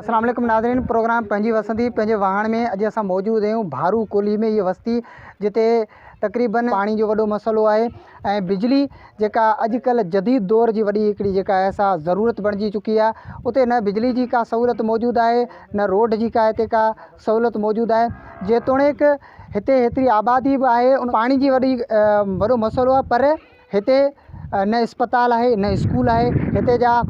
अस्सलाम वालेकुम नाज़रीन, प्रोग्राम पंहिंजी वसंती पंहिंजे वाहण में अॼु असां मौजूद आहियूं भारू कोली में। ये वस्ती जिते तकरीबन पानी जो वॾो मसलो आहे ऐं बिजली जेका अॼुकल्ह जदीद दौर जी वॾी हिकिड़ी जेका आहे सा ज़रूरत बणिजी चुकी आहे। उते न बिजली जी का सहूलियत मौजूदु आहे, न रोड जी का हिते का सहूलियत मौजूदु आहे। जेतोणीकि हिते हेतिरी आबादी बि आहे, उन पाणी जी वॾो मसलो आहे, पर हिते न अस्पताल आहे, न स्कूल आहे। हिते जा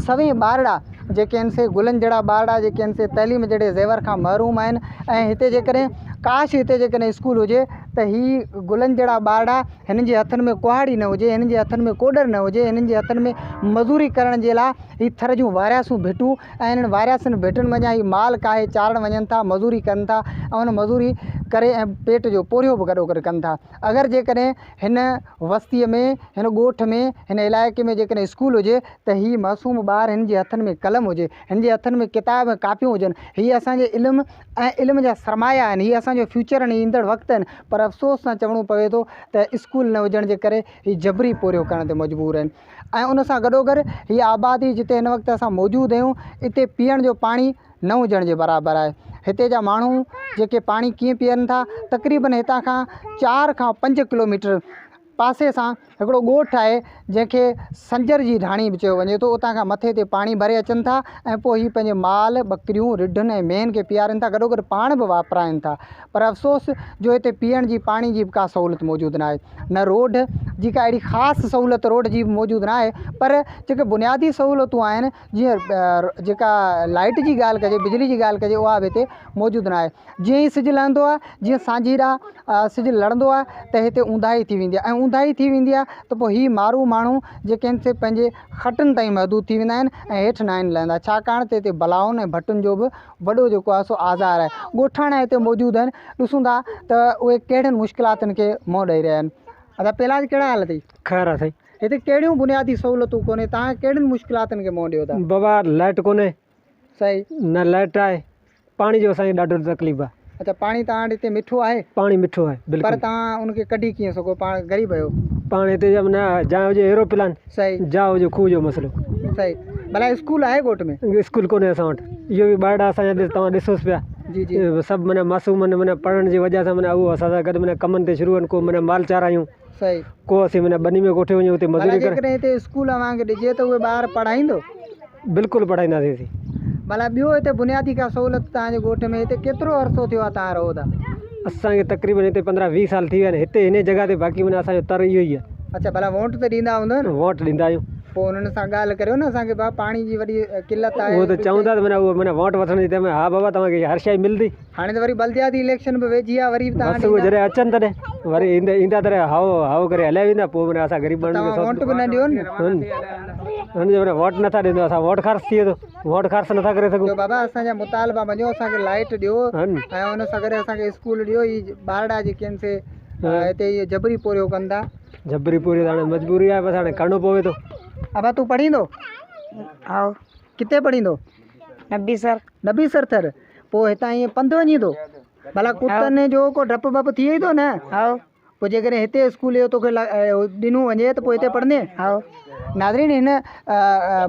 सभी ॿारड़ा जेके आहिनि से गुलनि जहिड़ा ॿारड़ा जेके आहिनि से तइलीम जहिड़े ज़ेवर खां महरूम आहिनि। ऐं हिते जेकॾहिं काश हिते जेकॾहिं स्कूल हुजे त ही गुलनि जहिड़ा ॿारड़ा हिननि जे हथनि में कुहाड़ी न हुजे, हिननि जे हथनि में कोडर न हुजे, हिननि जे हथनि में मज़ूरी करण जे लाइ ही थर जूं वारियासूं भिटूं ऐं हिननि वारियासुनि भिटुनि वञा ही माल काहे चाढ़ण वञनि था, मज़ूरी कनि था ऐं उन मज़ूरी करे ऐं पेट जो पोरियो बि गॾो गॾु कनि था। अगरि जेकॾहिं हिन वस्तीअ में, हिन ॻोठ में, हिन इलाइक़े में जेकॾहिं स्कूल हुजे त ही मासूम ॿार हिन जे हथनि में कलम हुजे, हिन जे हथनि में किताब ऐं कापियूं हुजनि। हीअ असांजे इल्मु ऐं इल्म जा सरमाया आहिनि, हीअ असांजो फ्यूचर ऐं ईंदड़ वक़्तु आहिनि। पर अफ़सोस सां चवणो पवे थो त स्कूल न हुजण जे करे हीअ जबरी पोरियो करण ते मजबूर आहिनि। ऐं उन सां गॾोगॾु हीअ आबादी जिते हिन वक़्तु असां मौजूदु आहियूं, हिते पीअण जो पाणी न हुजण जे बराबरि आहे। हिते जा माण्हू जेके पाणी कीअं पीअनि था, तक़रीबन हितां खां 4 खां 5 किलोमीटर पासे सां हिकिड़ो ॻोठु आहे जंहिंखे संजर जी ढाणी बि चयो वञे थो। उतां खां मथे ते पाणी भरे अचनि था ऐं पोइ हीअ पंहिंजे माल ॿकरियूं रिढुनि ऐं मेहनि खे पीआरनि था, गॾोगॾु पाण बि वापराइनि था। पर अफ़सोस जो हिते पीअण जी पाणी जी बि का सहूलियत मौजूदु न आहे, न रोड जी का अहिड़ी ख़ासि सहूलियत रोड जी बि मौजूदु न आहे। पर जेके बुनियादी सहूलियतूं आहिनि, जीअं जेका लाइट जी ॻाल्हि कजे, बिजली जी ॻाल्हि कजे, उहा बि हिते मौजूदु न आहे। जीअं ई सिजु लहंदो आहे, जीअं सांझीरा सिजु लड़ंदो आहे त हिते ऊंदाही थी वेंदी आहे। ऐं ऊंदाही थी वेंदी आहे त पोइ हीअ मारू माण्हू जेके आहिनि से पंहिंजे खटनि ताईं महदूद थी वेंदा आहिनि ऐं हेठि न आहिनि लहंदा, छाकाणि त हिते बलाउनि ऐं भटुनि जो बि वॾो जेको आहे सो आज़ार आहे। ॻोठाणा हिते मौजूदु आहिनि, ॾिसूं था त उहे कहिड़ियुनि मुश्किलातुनि खे मुंहुं ॾेई रहिया आहिनि। अदा पहिला कहिड़ा हाल अथई? खैर आहे साईं। हिते कहिड़ियूं बुनियादी सहूलियतूं कोन्हे, तव्हां कहिड़ियुनि मुश्किलातुनि खे मुंहुं ॾियो था? बाबा लाइट कोन्हे, सही न लाइट आहे, पाणी जो असांखे ॾाढो तकलीफ़ आहे। अच्छा, पाणी तव्हां वटि हिते मिठो आहे? पाणी मिठो आहे पर बिल्कुलु, तव्हां उनखे कढी कीअं सघो, पाण ग़रीब आहियो? पाणी हिते जब न जा हुजे अहिड़ो प्लान, सही जा हुजे खूह जो मसइलो। सही। भला स्कूल आहे ॻोठ में? स्कूल कोन्हे असां वटि, इहो बि ॿारड़ा असांजा तव्हां ॾिसोसि पिया। जी जी। सभु माना मासूम माना पढ़ण जी वजह सां माना उहो असां सां गॾु माना कमनि ते शुरू आहिनि। को माना माल चारायूं, सही। को असीं माना बनी में कोठे वञूं हुते मज़ूरी करे। जेकॾहिं हिते स्कूल अव्हांखे ॾिजे त उहे ॿार पढ़ाईंदो? बिल्कुलु पढ़ाईंदासीं असीं। भला ॿियो हिते बुनियादी का सहूलियत तव्हांजे ॻोठ में हिते केतिरो अरसो थियो आहे तव्हां रहो था? असांखे तक़रीबन हिते 15-20 साल थी विया आहिनि हिते हिन जॻह ते। बाक़ी माना असांजो तर इहो ई आहे। अच्छा, भला वोट त ॾींदा हूंदव न? वोट ॾींदा आहियूं। पोइ उन्हनि सां ॻाल्हि करियो न, असांखे भाउ पाणी जी वॾी किल्लत आहे। उहो त चवंदा त माना उहो माना वोट वठण जी टाइम हा बाबा तव्हांखे हर शइ मिलंदी। हाणे त वरी बल्दियाती इलेक्शन बि वेझी आहे, वरी बसि उहे जॾहिं अचनि तॾहिं वरी ईंदा तॾहिं हाओ करे हलिया वेंदा। पोइ माना असां ग़रीब माण्हुनि खे वोट बि न ॾियो न। हुनजो माना वोट नथा ॾींदो, असां वोट ख़र्च थिए थो, वोट ख़र्च नथा करे सघूं। बाबा असांजा मुतालबा मञो, असांखे लाइट ॾियो ऐं उन सां गॾु असांखे स्कूल ॾियो। ही ॿारड़ा जेके आहिनि से हिते इहे जबरी पोरियो कनि था। जबरी पूरी हाणे मजबूरी आहे, बसि हाणे करिणो पवे थो। अबा तूं पढ़ींदो? हाँ। किथे पढ़ींदो? नबी सर थर। पोइ हितां ईअं पंधु वञी थो? भला कुतनि जो को डपु वपु थिए थो न? हाँ। पोइ जेकॾहिं हिते स्कूल जो तोखे ॾिनो वञे त पोइ हिते पढ़ंदे? हाँ। नाज़रीन, हिन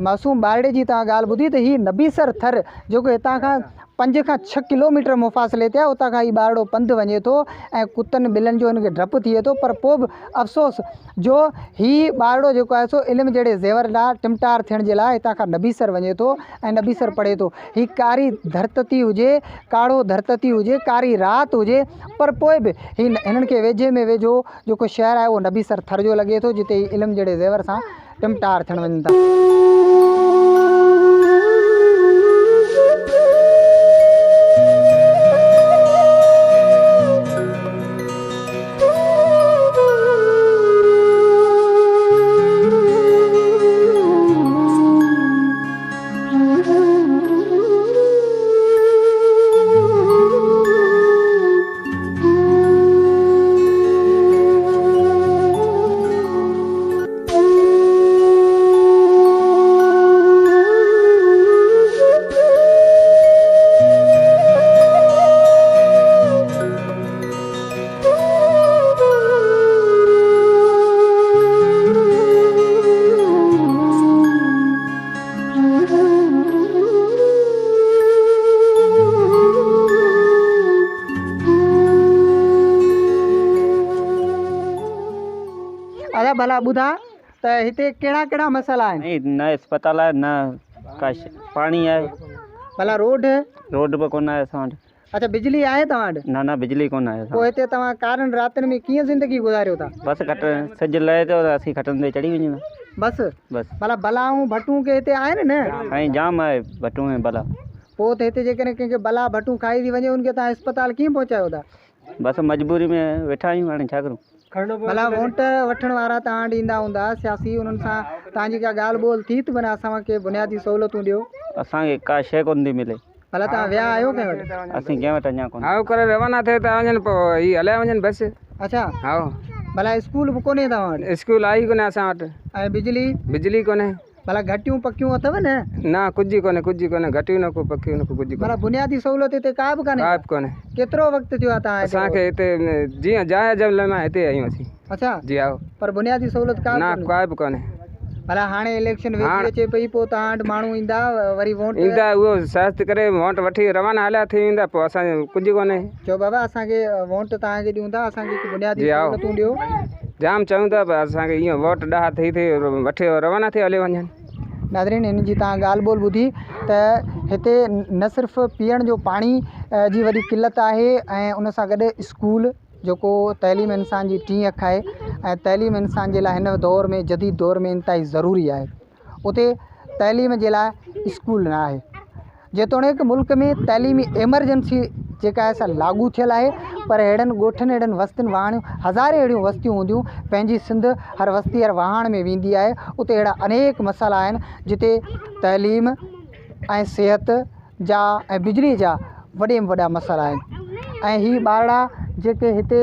मासूम ॿारड़े जी तव्हां ॻाल्हि ॿुधी त हीअ नबी सर थर जेको हितां खां 5 खां 6 किलोमीटर मुफ़ासिले ते आहे, उतां खां हीअ ॿारड़ो पंधु वञे थो ऐं कुतनि ॿिलनि जो हिनखे डपु थिए थो। पर पोइ बि अफ़सोस जो हीअ ॿारड़ो जेको आहे सो इल्मु जहिड़े ज़ेवर लाइ टिमटार थियण जे लाइ हितां खां नबी सर वञे थो ऐं नबी सर पढ़े थो। हीअ कारी धरती हुजे, काड़ो धरती हुजे, कारी राति हुजे, पर पोइ बि हिननि खे वेझे में वेझो जेको शहर आहे उहो नबी सर थर जो लॻे थो, जिते इल्मु जहिड़े ज़ेवर सां टिमटार थियण वञनि था। अच्छा भला ॿुधा त हिते कहिड़ा कहिड़ा मसइला आहिनि? नहीं न अस्पताल है न का पानी है, भला रोड? रोड पे कोन है असां वटि। अच्छा बिजली आहे तव्हां वटि? न बिजली कोन आहे असां पोइ हिते तव्हां कारनि रातिनि में कीअं ज़िंदगी गुज़ारियो था? बस कट सिज लहे थो त असीं खटनि ते चढ़ी वञूं बस बस। भला बलाऊं भटूं के हिते आहिनि न? ऐं जाम आहे भटूं ऐं भला। पोइ त हिते जेकॾहिं कंहिंखे बला भटूं खाई थी वञे उनखे तव्हां अस्पताल कीअं पहुचायो था? बस मजबूरी में वेठा आहियूं, हाणे छा करूं। भला वोट वठण वारा तव्हां वटि ईंदा हूंदा सियासी, उन्हनि सां तव्हांजी का ॻाल्हि ॿोल थी त माना असांखे बुनियादी सहूलियतूं ॾियो? असांखे का शइ कोन थी मिले। भला तव्हां विया आहियो कंहिं वटि? असीं कंहिं वटि अञा कोन। हाउ करे रवाना थिए था वञनि, पोइ हीअ हलिया वञनि बस। अच्छा हाउ भला स्कूल बि कोन्हे तव्हां वटि? स्कूल आई कोन्हे असां वटि। ऐं बिजली? बिजली कोन्हे। भला घटियूं पकियूं अथव न? न कुझु कोन्हे, कुझु कोन्हे, घटियूं न को पकियूं न को कुझु भला बुनियादी सहूलियत हिते का बि कान्हे? का बि कोन्हे। केतिरो वक़्तु थियो आहे तव्हां हिते? असांखे हिते जीअं जाइ जब मां हिते आहियूं असीं। अच्छा जी आओ। पर बुनियादी सहूलियत का न बि का बि कोन्हे। भला हाणे इलेक्शन वेठी अचे पई, पोइ तव्हां वटि माण्हू ईंदा वरी वोट ईंदा, उहो सास्त करे वोट वठी रवाना हलिया थी वेंदा, पोइ असांजो कुझु कोन्हे। चओ बाबा असांखे वोट तव्हांखे ॾियूं था, असांखे बुनियादी सहूलियतूं ॾियो। जाम चऊं था, पर असांखे ईअं वोट ॾाढा थी वठी रवाना थी हली वञनि। नाज़रीन इन जी तव्हां ॻाल्हि ॿोल ॿुधी त हिते न सिर्फ़ु पीअण जो पाणी जी वॾी किल्लत आहे, ऐं उन सां गॾु स्कूल जेको तइलीम इंसान जी टीं अखि आहे, ऐं तइलीम इंसान जे लाइ हिन दौर में जदीद दौर में इंतिहाई ज़रूरी आहे। उते तइलीम जे लाइ स्कूल न आहे, जेतोणीकि मुल्क में तइलीमी एमरजेंसी जेका आहे सा लागू थियल आहे, पर अहिड़नि ॻोठनि अहिड़नि वस्तियुनि वाहणियूं हज़ारे अहिड़ियूं वस्तियूं हूंदियूं। पंहिंजी सिंध हर वस्ती हर वाहण में वेंदी आहे, उते अहिड़ा अनेक मसइला आहिनि जिते तइलीम ऐं सिहत जा ऐं बिजली जा वॾे में वॾा मसइला आहिनि। ऐं ही ॿारड़ा जेके हिते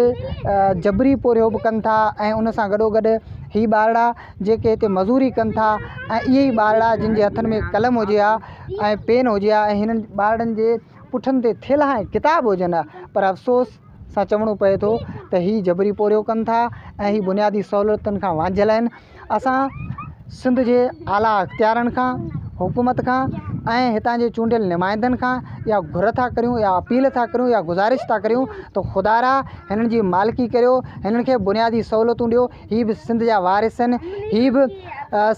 जबरी पोरियो बि कनि था, ऐं उन सां गॾोगॾु ही ॿारड़ा जेके हिते मज़ूरी कनि था, ऐं इहे ई ॿारड़ा जिन जे हथनि में कलम हुजे हा ऐं पेन हुजे हा, ऐं हिननि ॿारड़नि जे पुठनि ते थेला ऐं किताब हुजनि हा, पर अफ़सोस सां चवणो पए थो त ही जबरी पोरियो कनि था ऐं ही बुनियादी सहूलियतुनि खां वांझियल आहिनि। असां सिंध जे आला अख़्तियारनि खां, हुकूमत खां ऐं हितां जे चूंडियल नुमाइंदनि खां या घुर था करियूं या अपील था करियूं या गुज़ारिश था करियूं त ख़ुदारा हिननि जी मालिकी करियो, हिननि खे बुनियादी सहूलियतूं ॾियो। हीअ बि सिंध जा वारिस आहिनि, हीअ बि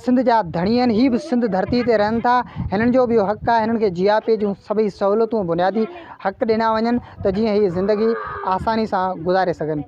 सिंध जा धणी आहिनि, हीअ बि सिंध धरती ते रहनि था, हिननि जो बि हक़ आहे, हिननि खे जियापे जूं सभई सहूलियतूं बुनियादी हक़ ॾिना वञनि त जीअं हीअ ज़िंदगी आसानी सां गुज़ारे सघनि।